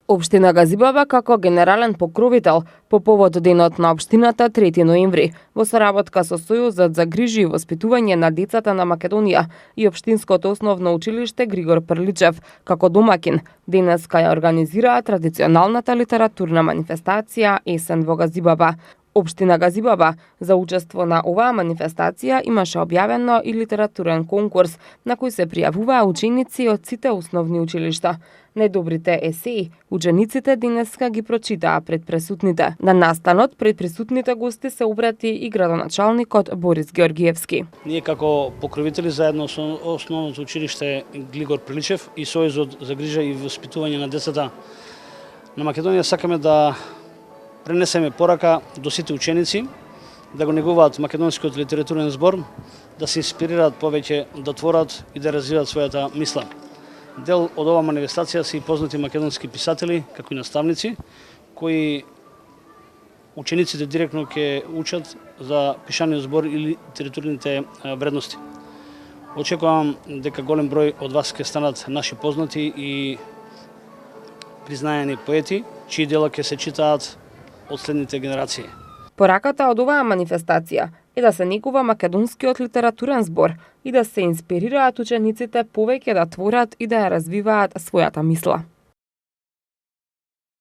Општина Газибаба како генерален покровител по повод денот на општината 3 ноември во соработка со Сојузот за грижи и воспитување на децата на Македонија и Општинското основно училиште Григор Прличев како домакин денеска ја организираа традиционалната литературна манифестација Есен во Газибаба. Општина Газибаба за учество на оваа манифестација имаше објавено и литературен конкурс на кој се пријавуваа ученици од сите основни училишта. Најдобрите есеи учениците денеска ги прочитаа пред присутните. На настанот пред присутните гости се обрати и градоначалникот Борис Георгиевски. Ние како покровители заедно со основното училиште Григор Прличев и Сојузот за грижа и воспитување на децата на Македонија сакаме да пренесеме порака до сите ученици да го негуваат македонскиот литературен збор, да се инспирираат повеќе, да творат и да развиваат својата мисла. Дел од оваа манифестација се и познати македонски писатели, како и наставници, кои учениците директно ќе учат за пишаниот збор и литературните вредности. Очекувам дека голем број од вас ќе станат наши познати и признаени поети, чии дела ќе се читаат од следните генерации. Пораката од оваа манифестација е да се негува македонскиот литературен збор и да се инспирираат учениците повеќе да творат и да ја развиваат својата мисла.